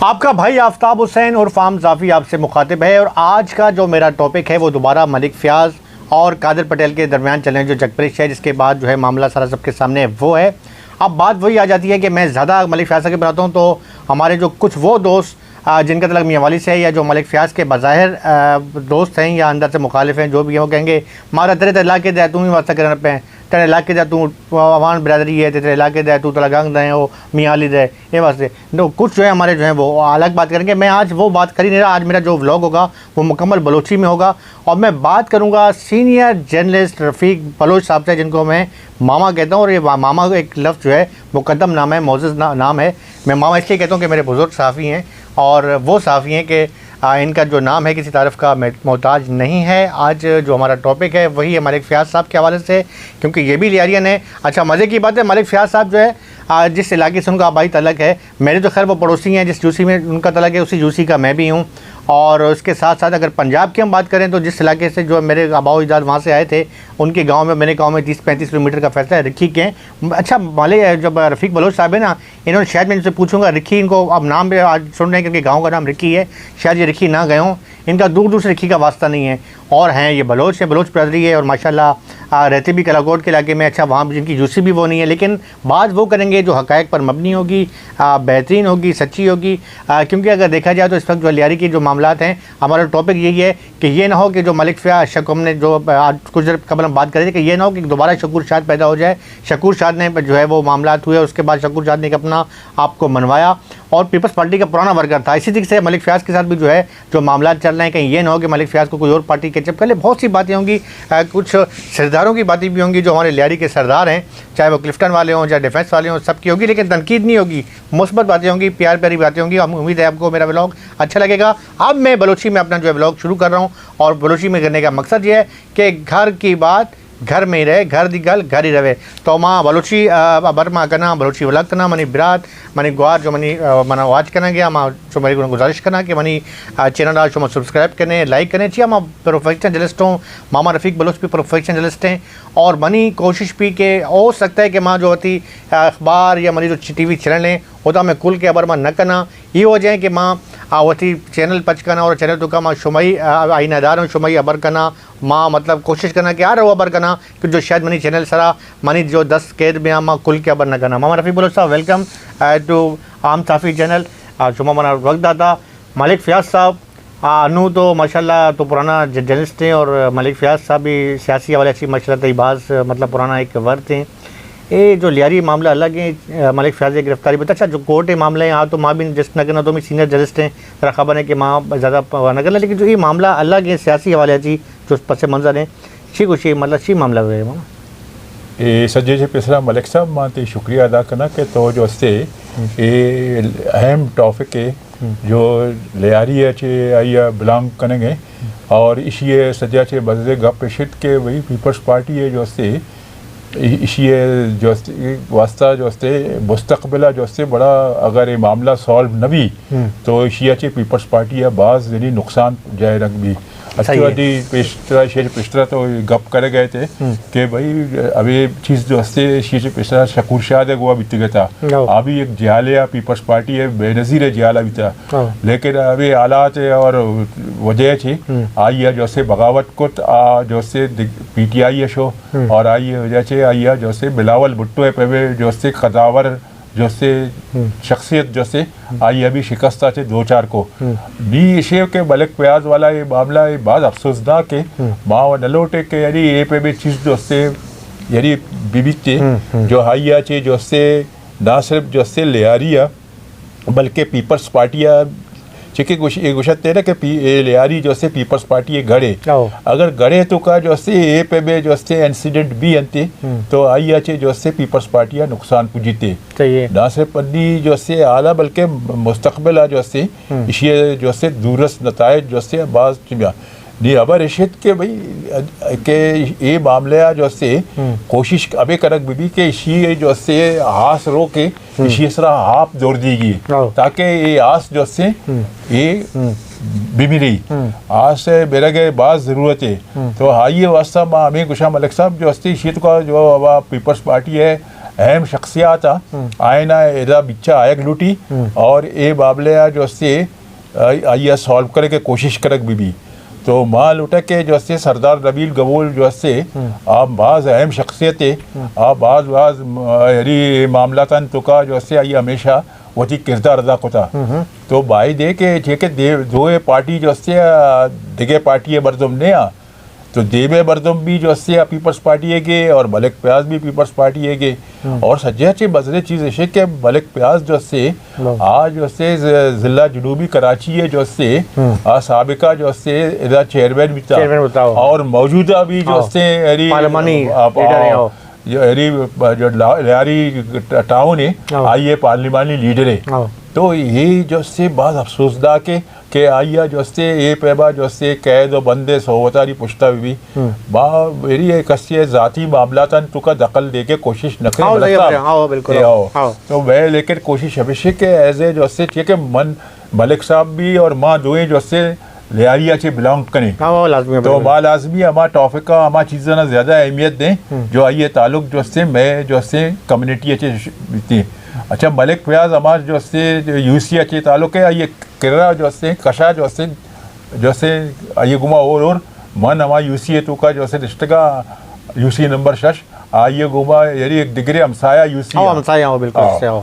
आपका भाई आफ्ताब हुसैन और फार्म जाफी आपसे मुखातिब है। और आज का जो मेरा टॉपिक है वो दोबारा मलिक फ़याज़ और कादिर पटेल के दरमियान चलने जो जगपरिश है, जिसके बाद जो है मामला सारा सबके सामने वो है। अब बात वही आ जाती है कि मैं ज़्यादा मलिक फ़याज़ के बनाता हूँ तो हमारे जो कुछ वो दोस्त जिनका तलक मियाँ वाली से है या जो मलिक फ़याज़ के बज़ाहिर दोस्त हैं या अंदर से मुखालिफ हैं, जो भी हैं, वो कहेंगे मारा तेरे इलाके दे तू ही वास्ता करना पे तेरे इलाके दे तू अवान बिरादरी है, तेरे इलाके दे तू तलगंग दे वो मियाँ अली दे ये वास्ते तो कुछ जो है हमारे जो है वो अलग बात करेंगे। मैं आज वो बात कर ही नहीं रहा। आज मेरा जो व्लॉग होगा वो मुकम्मल बलोची में होगा और मैं बात करूँगा सीनियर जर्नलिस्ट रफ़ीक बलोच साहब से, जिनको मैं मामा कहता हूँ। और ये मामा एक लफ्ज़ जो है मुकद्दम नाम है, मोअज़्ज़ज़ नाम है। मैं मामा इसलिए कहता हूँ कि मेरे बुज़ुर्ग सहाफ़ी हैं और वो सहाफ़ी हैं कि इनका जो नाम है किसी तारीफ़ का मोहताज नहीं है। आज जो हमारा टॉपिक है वही है मलिक फ़याज़ साहब के हवाले से, क्योंकि ये भी लियारियन है। अच्छा, मज़े की बात है, मलिक फ़याज़ साहब जो है जिस इलाके से उनका आबाई तलक है, मेरे तो खैर वो पड़ोसी हैं, जिस यूसी में उनका तलक है उसी यूसी का मैं भी हूँ। और उसके साथ साथ अगर पंजाब की हम बात करें तो जिस इलाके से जो मेरे आबाओ अजदाद वहाँ से आए थे, उनके गांव में, मेरे गांव में 30-35 किलोमीटर का फैसला है रिक्की के। अच्छा, मलिक जब रफ़ीक बलोच साहब है ना, इन्होंने शायद मैं इनसे पूछूंगा रिक्की, इनको अब नाम भी आज सुन रहे हैं क्योंकि गाँव का नाम रिक्की है, शायद ये रिक्की ना गए हों, इनका दूर दूर से रिक्की का वास्ता नहीं है। और हैं ये बलोच है, बलोच बिरादरी है और माशाल्लाह रहते भी कलाकोट के इलाके में। अच्छा, वहाँ जिनकी यूसी भी वो नहीं है, लेकिन बात वो करेंगे जो हक़ाइक़ पर मबनी होगी, बेहतरीन होगी, सच्ची होगी। क्योंकि अगर देखा जाए तो इस वक्त जो लियारी की जो मामलात हैं, हमारा टॉपिक यही है कि ये ना हो कि जो मलिक फ़याज़ शक हमने जो आज कुछ देर कबल हम बात कर रहे थे कि ये ना हो कि दोबारा शकूर शाद पैदा हो जाए। शकूर शाद ने जो है वो मामलात हुए, उसके बाद शकूर शाद ने अपना आपको मनवाया और पीपल्स पार्टी का पुराना वर्कर था। इसी तरीके से मलिक फ़याज़ के साथ भी जो है जो मामला चल रहे हैं, कहीं ये ना हो कि मलिक फ़याज़ को कोई और पार्टी कैचअप कर ले। बहुत सी बातें होंगी, कुछ सरदारों की बातें भी होंगी जो हमारे लियारी के सरदार हैं, चाहे वो क्लिफ्टन वाले हों चाहे डिफेंस वाले हों, सबकी होगी, लेकिन तनकीद नहीं होगी, मुस्बत बातें होंगी, प्यार प्यारी बातें होंगी। हम उम्मीद है आपको मेरा व्लॉग अच्छा लगेगा। अब मैं बलोची में अपना जो है व्लॉग शुरू कर रहा हूँ और बलोची में करने का मकसद ये है कि घर की बात घर में ही रहे, घर दी गल घर ही रहे। तो माँ बलोची बरमा करना बलोची वलग करना मनी बिरात मनी गुआर जो मनी मना वाच करना गया माँ जो मेरी गुजारिश करना कि मनी चैनल आज जो सब्सक्राइब करने लाइक करने चाहिए। माँ प्रोफेशनल जर्नलिस्ट हूँ, मामा रफ़ीक बलोच भी प्रोफेशनल जर्नलिस्ट हैं और मनी कोशिश भी के हो सकता है कि माँ जो होती अखबार या मनी जो TV चैनल हैं होता मैं कुल के अबर माँ न करना ये हो जाए कि माँ वती चैनल पच करना और चैनल तो का माँ शुमाई आईनादार हूँ शुमाई अबर करना माँ मतलब कोशिश करना कि आ रहा हो अबर करना कि जो शायद मनी चैनल सरा मनी जो 10 कैद में माँ कुल के अबर न करना। मामा रफ़ीक बलोच साहब वेलकम टू आम साफ़ी चैनल। शुमा मना वक्त दाता मलिक फ़याज़ साहब अनु तो माशाल्लाह तो पुराना जर्नलिस्ट हैं और मलिक फ़याज़ साहब भी सियासी हवाले अच्छी माशाल्लाह तयबाज मतलब पुराना एक वर्द हैं। ये जो लियारी मामला अलग है, मलिक फ़याज़ की गिरफ्तारी बता। अच्छा, जो कोर्ट के मामले हैं यहाँ तो माँ भी जस्ट न करना तो मैं सीनियर जर्नलिस्ट हैं, तेरा खबर है कि माँ ज़्यादा न करना, लेकिन जो ये मामला अलग है सियासी हवाले जी जो पस मंज़र हैं शी कुछ मतलब शी मामला हुए मामा ये सजे से पिछला मलिक साहब मां ते शुक्रिया अदा करना कि तो जो से ये अहम टॉपिक है जो लियारी है आई बिलोंग करेंगे और इसी सजा से बदले गप शिद के वही पीपल्स पार्टी है जो से इसी जो वास्ता जो मुस्तकबिला जो बड़ा अगर ये मामला सॉल्व न भी तो इसी पीपल्स पार्टी है बाज़ यानी नुकसान जाए रंग भी अच्छी वाली पेशरा शेर पेशरा तो गप करे गए थे कि भाई अभी चीज़ जो शेर पेशरा शकूर शाद है गोवा बीत गया था, अभी एक जियालिया पीपल्स पार्टी है बेनज़ीर जियाला भी था, लेकिन अभी हालात और वजह थी आई है जो से बगावत कुत जो से PTI है शो और आई है वजह से आई है जो से बिलावल भुट्टो है पे जो से कदावर जो से शख्सियत जो से आई अभी शिकस्ता से 2-4 को भी इशे के मलिक फ़याज़ वाला ये मामला ये बात अफसोसनाक है माँ व नलोटे के यानी ये पे भी चीज़ जो से यानी बीबी चे जो हाइया चे जो से ना सिर्फ जो से लियारिया बल्कि पीपल्स पार्टिया चिके गुशत ना कि लियारी जो से पीपल्स पार्टी ये गड़े अगर गड़े तो का जो से ए पे बे जो से इंसिडेंट भी अंते तो आई अच्छे जो से पीपल्स पार्टी या नुकसान पुजीते ना सिर्फ पन्नी जो से आला बल्कि मुस्तकबिल जो से इसी जो से दूरस नतायज जो से बाज़ चिमिया नहीं अबर रिश्त के भाई के ये मामले जो से कोशिश अबे करक बीबी के इसी जो से हास रो के इसी सरा हाफ दौड़ दीगी ताकि ये आस जो से ये बीमी रही आज से मेरे के बाद ज़रूरत है तो हाई वास्ता माँ अमी गुशा मलिक साहब जो अस्ती शीत का जो पीपल्स पार्टी है अहम शख्सियात आए ना एदा बिच्चा आयक लूटी और ए बाबले जो से आइया सॉल्व करे के कोशिश करक भी तो माल उठा के जो से सरदार नबील गबूल जो से आप बाज़ अहम शख्सियतें आप बाज़ हरी मामलातन तो का जो से आई हमेशा वही किरदार अदा कोता तो बाई दे के जेके दो पार्टी जो से दिगे पार्टी बरदम ने आ तो देवे बरदम भी जो से पीपल्स पार्टी है के और मलिक प्याज भी पीपल्स पार्टी है के और सज्जा चे बजरे चीज़ है कि मलिक प्याज जो से आज जो से ज़िला जनूबी कराची है जो से साबिका जो से इधर चेयरमैन भी था और मौजूदा भी जो से जो लियारी टाउन है आइए पार्लिमानी लीडर है तो ये जो से बात अफसोसदा के आइया जो से ये पैबा जो से कैद और बंदे सोवतारी पुश्ता भी बा मेरी एक कस्ये जाती मामलातन तो का दखल दे के कोशिश न करे तो मैं लेकिन कोशिश हमेशा के एज ए जो से कि मन मलिक साहब भी और माँ दोए जो से लियारिया से बिलोंग करें तो माँ लाजमी हमारा टॉपिक का हमारा चीज़ें ना ज़्यादा अहमियत दें जो आइए ताल्लुक जो से मैं जो से कम्युनिटी अच्छे अच्छा मलिक प्याज हमार जो से यूसी अच्छे ताल्लुक है ये किरा जो से कशा जो से ये गुमा और मन हमारा यूसी है तो का जो से रिश्ते का यूसी नंबर 6 आइए गुमा यानी एक डिग्री हमसाया यूसी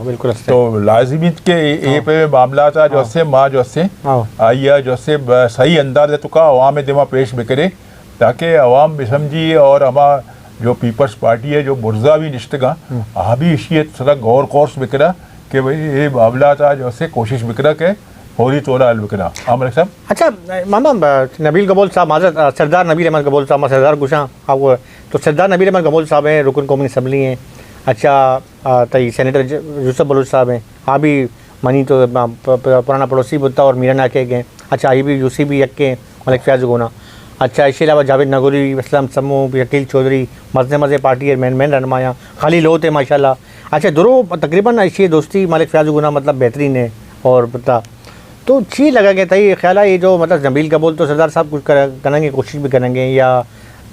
बिल्कुल तो लाजिमी के ए पे मामला था जो से माँ जो से आइए जो से सही अंदाज है तो का अवाम दिमा पेश भी करे ताकि अवाम भी समझी और हमारा जो पीपल्स पार्टी है जो बुर्जा भी निश्तगा भी इसी तरह गौर कोर्स बिकरा कि भाई ये मामला था जो से कोशिश बिकरा के फौरी तौर पर बिकरा आमर साहब अच्छा मामा नबील गबोल साहब माजर सरदार नबील अहमद गबोल साहब सरदार गुशा आप तो सरदार नबील अहमद गबोल साहब हैं रुकन कौमी असम्बली हैं अच्छा तई सेनेटर यूसुफ बलूच साहब हैं हाँ भी मनी तो पुराना पड़ोसी बुद्धा और मीरा नाके गए अच्छा ये भी यूसी भी यक्के मलिक फ्याज गोना अच्छा इसके अलावा जावेद नगोरी इस्लाम समूह यकील चौधरी मज़े पार्टी मेन रहनुमाया खाली लोग थे माशाल्लाह अच्छा दोनों तकरीबन ऐसी दोस्ती मलिक फ्याज गुना मतलब बेहतरीन है और पता तो चीज़ लगा के तई ख्याल है ये जो मतलब नबील कबूल तो सरदार साहब कुछ करेंगे कोशिश भी करेंगे या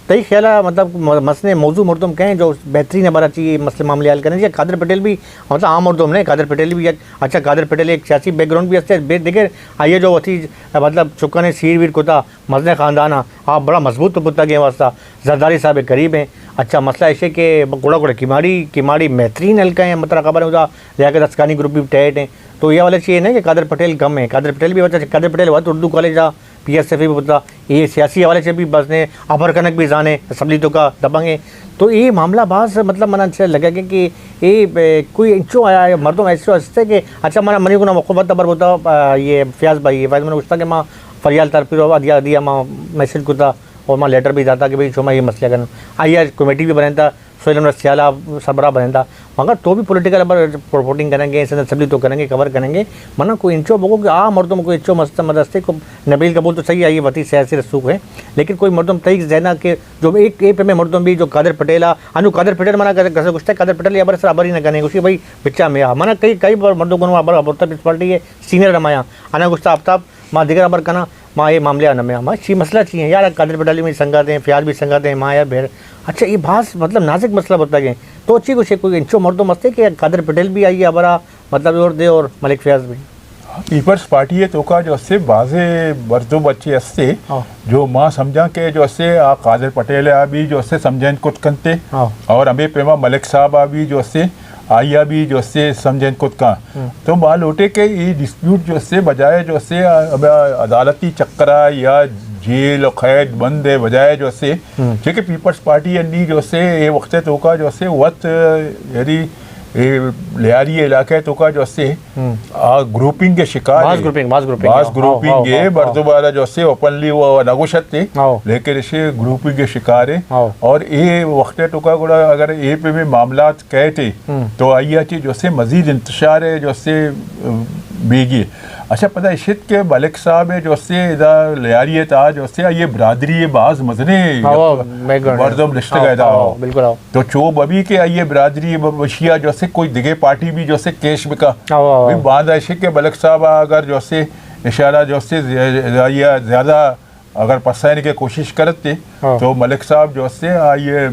तई ख्याल मतलब मसले मौजू मुर्दम कहें जो बेहतरीन हमारा चाहिए मसले मामले हल करने चाहिए कादर पटेल भी मतलब आम मुर्दम नहीं कादर पटेल भी अच्छा कादर पटेल एक सियासी बैकग्राउंड भी अच्छे देखे आइए जो अथी मतलब चुकने सीर वीर कोता मसले ख़ानदाना आप बड़ा मजबूत तो पुता गए वास्ता जरदारी साहब करीब हैं अच्छा मसला ऐसे कि गुड़ा किमाड़ी बेहतरीन हल्का है मतलब खबर है उदा लियाकत अस्कानी ग्रुप भी टैट हैं तो ये वाले चाहिए ना कि कादर पटेल कम है कादर पटेल भी बच्चा कादर पटेल हुआ तो उर्दू कॉलेज आ PSF भी बता ये सियासी हवाले से भी बस ने अबर कनक भी जाने असम्बली तो का दबंगे तो ये मामला बास मतलब मना अच्छा लगा कि ये कोई इंचो आया मर्दों ऐसे हंसते कि अच्छा मना मनी को ना मुखबत अबर होता ये फ्याज भाई ये मैंने पूछता कि माँ फरियाल तरफी दिया माँ मैसेज को था और माँ लेटर भी जाता कि भाई छो माँ ये मसला करना आइए कमेटी भी बने था सोलम सियाला सरबरा बने था मगर तो भी पॉलिटिकल अबर रिपोर्टिंग करेंगे असम्बली तो करेंगे कवर करेंगे मना कोई इंचो बोको कि मर्दों को इंचो मस्त मदस्ते को नबील कबूल तो सही है ये वती सियासी रसूख है लेकिन कोई मर्दम तई जैना के जो एक पे में मर्दम भी जो कादर पटेल अनु कादर पटेल मना कर कुछ कादर पटेल अबर सर अबर ही ना करेंगे उसकी भाई बिच्चा में मना कई मर्दों को अबर अबरता पार्टी है सीनियर रमाया अना गुस्ता आफ्ताब माँ दिगर अबर कना माँ ये मामले आना में माँ शी मसला चाहिए यार कादर पटेल में संगाते हैं फ्याज भी संगाते हैं माँ यार भेड़ अच्छा ये भास मतलब नाजुक मसला बता गए तो अच्छी कुछ कोई इंचो मर्दो मस्ते कि कादर पटेल भी आई अबरा मतलब और दे और मलिक फ्याज भी पीपल्स पार्टी है तो का जो से बाजे मर्दों बच्चे हंसते जो माँ समझा के जो से कादर पटेल अभी जो से समझें कुछ करते और हमें पेमा मलिक साहब अभी जो से आइया भी जो से समझें कुछ का तो माल उठे के ये डिस्प्यूट जो से बजाय जो से अदालती चक्करा या जेल और कैद बंद है बजाय जो से ठीक है पीपल्स पार्टी अन्नी जो से ये वक्त तो का जो से वक्त यदि लियारी इलाके तो का जो से ग्रुपिंग के शिकार बास ग्रुपिंग ये बर्दोबारा जो से ओपनली वो नगोशत थे लेकिन इसे ग्रुपिंग के शिकार है और ये वक्त तो का गुड़ा अगर ये पे में मामला कहते तो आइया ची जो से मजीद इंतशार है जो से बेगी अच्छा पता इशित के मलिक साहब है जो से इधर लियारी था जो से ये बरादरी बाज मजने मर्दम रिश्ते गए था बिल्कुल तो चोब अभी के ये बरादरी वशिया जो से कोई दिगे पार्टी भी जो से केश बिका बांध ऐसे के मलिक साहब अगर जो से इशारा जो से ज़्यादा अगर पसाने की कोशिश करते तो मलिक साहब जो से ये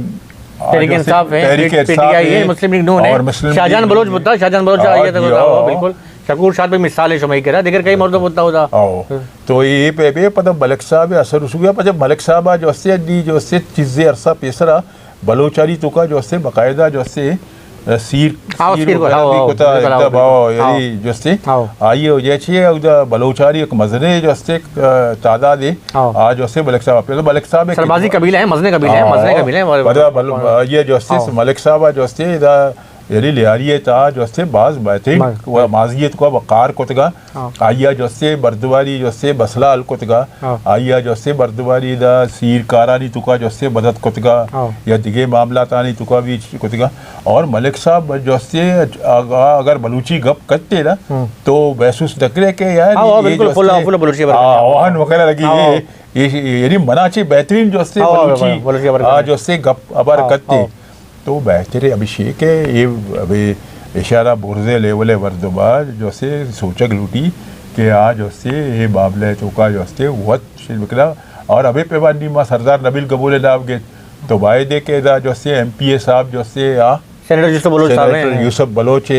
तहरीक इंसाफ है, तहरीक इंसाफ पीटीआई है, है, मुस्लिम लीग नून और है, मुस्लिम शाहजहान लीग बलोच नून मुद्दा, शाहजहान बलोच हाँ आइए जी, तो हाँ। बिल्कुल शकूर शाह पे मिसाल है शुमाई करा दिगर कई मर्दों मुद्दा होता आओ तो ये पे भी पता मलिक साहब असर उस गया पर जब मलिक साहब जो से दी जो से चीज़ें अरसा पेसरा बलोचारी तो का जो से बाकायदा जो से सीर आओ, सीर को, आओ, आओ, कोता बिल्कुल, आओ, एकदम आओ बिल्कुल, यही जो से आओ। आइए हो जाए छे उधर बलोचारी एक मजरे जो से तादाद है आओ। आज जो से मलिक साहब पे तो मलिक साहब एक सरबाजी कबीला है, मजने कबीला है, मजने कबीले हैं पता ये जो से मलिक साहब जो से इधर यानी लियारिये था जो से बाज बेहतरीन माजियत को वकार कोतगा आइया जो से बर्दवारी जो से बसला अल कोतगा आइया जो से बर्दवारी दा सीर कारानी तुका जो से मदद कोतगा या दिगे मामला तानी तुका भी कोतगा और मलिक साहब जो से अगर बलूची गप करते ना तो महसूस नकरे के यार ये जो से आह्वान वगैरह लगी ये यानी मनाची बेहतरीन जो से बलूची जो से गप अबर करते तो बेहतर अभिषेक है ये अभी इशारा बुरजे लेवले वर्दबाज जो से सोचक लूटी कि आज उससे ये मामले तो का जो से वत शिल्पकला और अभी पैमानी माँ सरदार नबील कबूल नाम के तो वायदे के जो से MPA साहब जो से सेनेटर यूसुफ बलोच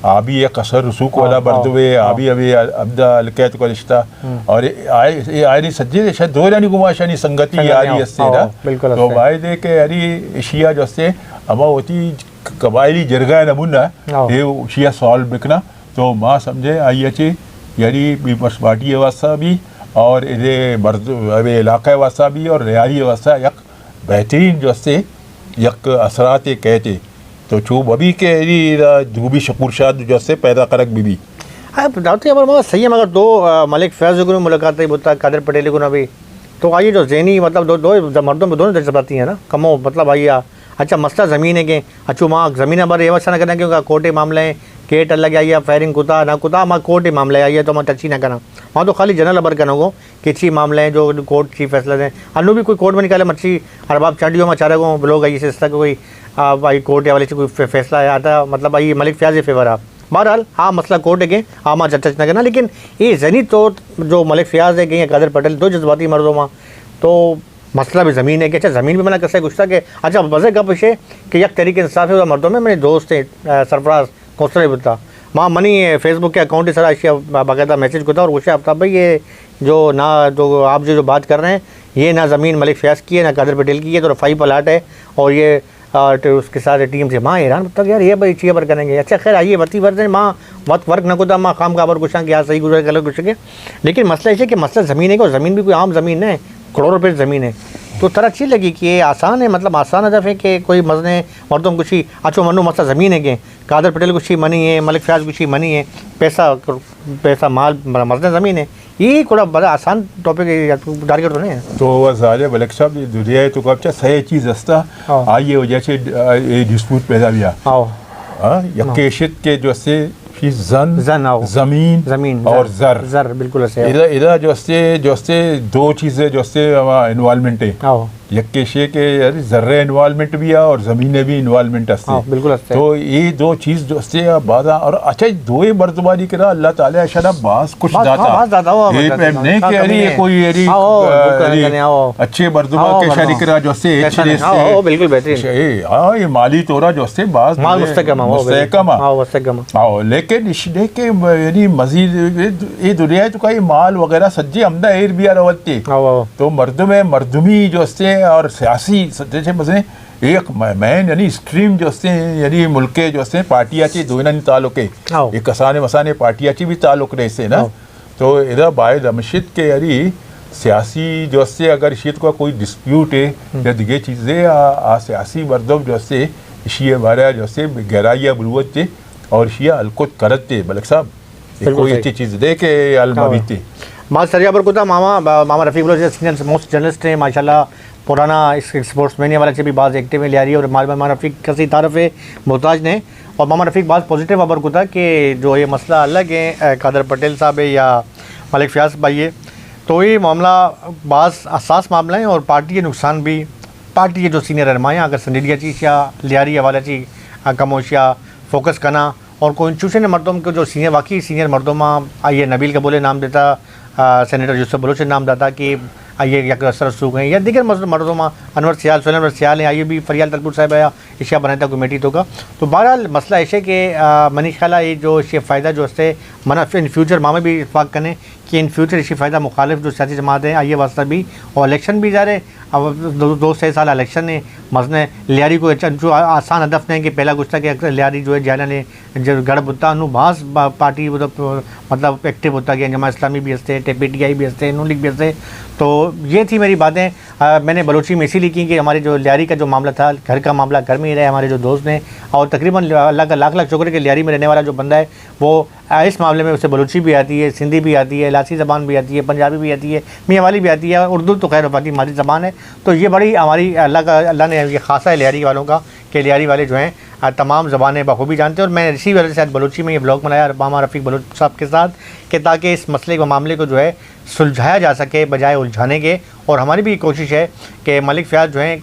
आबी एक असर रसूख वाला बर्दवे आबी अभी अब्दा अलकैत को रिश्ता और ये आयरी सज्जे शायद दो रानी गुमाशानी संगति यारी इससे ना तो वायदे के यारी शिया जो से अमा होती कबायली जरगा नमूना ये शिया सॉल्व बिकना तो माँ समझे आई अच्छी यानी पीपल्स पार्टी वास्ता भी और इधे मर्द अवे इलाका वास्ता भी और रियारी वास्ता यक बेहतरीन जो से यक असरात कहते तो चूब अभी के धूबी शकूर शाह जो से पैदा करक बीबी बताते हैं हमारे सही है मगर दो मलिक फैज़ को मुलाकात है बुता कादिर पटेल को ना भी तो आइए जो ज़हनी मतलब दो मर्दों में दोनों जज्बाती हैं ना कमो मतलब आइए अच्छा मसला ज़मीन है कि अच्छू माँ ज़मीन पर ये वैसा ना करना क्योंकि कोर्टे मामले केट अलग आइए फायरिंग कुता ना कुता माँ कोर्टे मामले आइए तो मैं टची ना करना वहाँ तो खाली जनरल अबर करना को कि अच्छी मामले हैं जो कोर्ट की फैसला दें अनु भी कोई कोर्ट में निकाले मच्छी अरबाब चांडियों में चारे को लोग आइए इस तरह कोई भाई कोर्ट या वाले से कोई फैसला है आता मतलब भाई मलिक फयाज फेवर आ बहरहाल हाँ मसला कोर्ट है कि हाँ माँ चर्चा ना करना लेकिन ये जनी तो जो मलिक फयाज है कि कादिर पटेल दो जज्बाती मर्दों में तो मसला भी ज़मीन है कि अच्छा ज़मीन भी मैंने कैसे कुछ था कि अच्छा वजह का पीछे कि यक तरीके इंसाफ है मर्दों में मेरे दोस्त हैं सरफराज कौसर बुता माँ मनी फेसबुक के अकाउंट सर आशिया बाकायदा मैसेज को था और पूछा आफ्ताब भाई ये जो ना जो आप जो बात कर रहे हैं ये ना ज़मीन मलिक फयाज की है ना कादिर पटेल की है तो रफ़ाई प्लाट है और ये उसके साथ टीम से माँ ईरान तक यार ये भाई चीज़ पर करेंगे अच्छा खैर आइए बती वर्जन माँ वक्त वर्क न खुदा माँ काम का पर कुछ कि यहाँ सही गुजर गलत कुछ के लेकिन मसला ऐसे कि मसला ज़मीन है कि ज़मीन भी कोई आम ज़मीन है करोड़ों रुपये ज़मीन है तो तरह अच्छी लगी कि ये आसान है मतलब आसान हदफ है कि कोई मजने मर्दों कुछ ही अच्छो मनु मसला ज़मीन है कि कादिर पटेल कुछ ही मनी है मलिक फयाज कुछ ही मनी है पैसा माल मसले ज़मीन है ये थोड़ा बड़ा आसान टॉपिक टारगेट तो नहीं है तो वह मलिक साहब दुनिया तो कब सही चीज़ हस्ता आइए वजह से डिस्प्यूट पैदा हुआ यकेशित के जो से जमीन और जर बिल्कुल इधर जो से दो चीज़ें जो से इन्वॉल्वमेंट है यक्के शे के यार जर्रे इन्वॉल्वमेंट भी है और ज़मीनें भी इन्वॉल्वमेंट है बिल्कुल तो ये दो चीज़ जो से बादा और अच्छा दो ही मर्दबारी करा अल्लाह ताला अशरा बास कुछ दाता ये पेम नहीं कि अरे ये कोई अरे अच्छे मर्दबा के शरीक करा जो से बिल्कुल बेहतरीन हाँ ये माली तोरा जो से बास मुस्तहकम लेकिन इसने के यानी मजीद ये दुनिया तो का माल वगैरह सज्जे हमदा एर भी रवती तो मर्दमी जो से और सियासी जैसे मजे एक मैन यानी स्ट्रीम जो से यानी मुल्के जो से पार्टियाची दोनों ताल्लुक है एक कसाने मसाने पार्टियाची भी ताल्लुक रहे से ना तो इधर बायद मस्जिद के यानी सियासी जो से अगर शीत का कोई डिस्प्यूट है या दिगे चीज़ें सियासी मर्दों जो से शिया बारे जो से गहराइया बुलवत थे और शिया अलकुत करते मलिक साहब कोई अच्छी चीज़ दे के अलमावी थे माँ सरिया पर कुता मामा रफ़ीक बलोच सीनियर मोस्ट जर्नलिस्ट हैं माशाल्लाह पुराना स्पोर्ट्समैन वाला से भी बाज़ एक्टिव में ले आ रही है और मामा रफ़ीक कसी तारफ़ है मोहताज ने और मामा रफ़ीक बाज़ पॉजिटिव अबर कुता कि जो ये मसला अलग है कादिर पटेल साहब है या मलिक फयाज भाई है तो ये मामला बाज़ हसास मामला है और पार्टी के नुकसान भी पार्टी के जो सीनियर रहनुमाएँ अगर संजीदगी चीज़ या लियारी वाला चीज़ कमोशिया फोकस करना और कॉन्स्टिट्यूशन मर्दों को जो सीनियर वाकई सीनियर मर्दों में आइए नबील का बोले नाम देता सेनेटर यूसुफ बलोच नाम दाता कि ये यकर रसूख हैं या दीगर मरदुमा अनवर सियाल सोलम सियाल हैं, आयुबी फरियाल तलपुर साहब है, इशिया बनाता कमेटी तो का। तो बहरहाल मसला ऐसे कि मनीष खाला ये जो इसे फ़ायदा जो उससे मना इन फ्यूचर मामे भी इतफाक़ करें कि इन फ्यूचर इसी फ़ायदा मुखालिफ जो सियासी जमात हैं आइए वास्ता भी और इलेक्शन भी जा रहे। अब 2-6 साल इलेक्शन ने मसने लियारी को जो आसान हदफ ने कि पहला गुस्सा कि लियारी जो है जाना ने जो गढ़ बुता नु भास पार्टी मतलब एक्टिव होता गया, जमा इस्लामी भी हंसते, PTI भी हंसते, नून लीग भी हंसते। तो ये थी मेरी बातें। मैंने बलोची में इसीलिए की कि हमारे जो लियारी का जो मामला था, घर का मामला घर में ही रहे हमारे जो दोस्त ने, और तकरीबन अल्लाह का लाख शुक्र है कि लियारी में रहने वाला जो बंदा है वो इस मामले में उसे बलोची भी आती है, सिंधी भी आती है, लासी ज़बान भी आती है, पंजाबी भी आती है, मियाँ वाली भी आती है, उर्दू तो खैर वफाती मादी ज़बान है। तो ये बड़ी हमारी अल्लाह ने ये खासा है लियारी वालों का कि लियारी वाले जो हैं तमाम ज़बानें बखूबी जानते हैं। और मैं इसी वजह से आज बलोची में ये ब्लॉग बनाया मामा रफ़ीक बलोच साहब के साथ कि ताकि इस मसले को मामले को जो है सुलझाया जा सके बजाय उलझाने के। और हमारी भी कोशिश है कि मलिक फ़याज़ जो हैं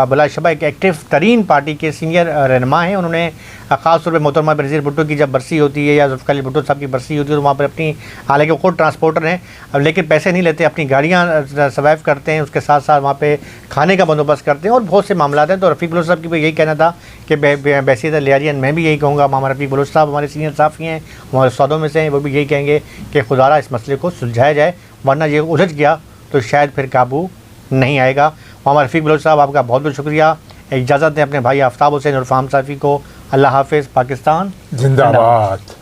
बिलाशुबा एक एक्टिव तरीन पार्टी के सीनियर रहनुमा हैं। उन्होंने ख़ास तौर पर मोहतरमा बेनज़ीर भुट्टो की जब बरसी होती है या ज़ुल्फ़िकार अली भुट्टो साहब की बरसी होती है तो वहाँ पर अपनी, हालांकि वो खुद ट्रांसपोर्टर हैं अब लेकिन पैसे नहीं लेते, अपनी गाड़ियाँ सर्वाइव करते हैं, उसके साथ साथ वहाँ पे खाने का बंदोबस्त करते हैं और बहुत से मामला हैं। तो रफ़ीक बलोच साहब की भी यही कहना था कि बैसीत लियारियन मैं भी यही कहूँगा, मामा रफ़ीक बलोच साहब हमारे सीनियर साफ़ी हैं, हमारे सौदों में से हैं, वो भी यही कहेंगे कि खुदारा इस मसले को सुलझाया जाए, वरना ये उलझ गया तो शायद फिर काबू नहीं आएगा। मामा रफ़ीक बलोच साहब आपका बहुत बहुत शुक्रिया। इजाज़त दें अपने भाई आफ्ताब हुसैन और फ़ाहम साफ़ी को। अल्लाह हाफ़िज़। पाकिस्तान जिंदाबाद।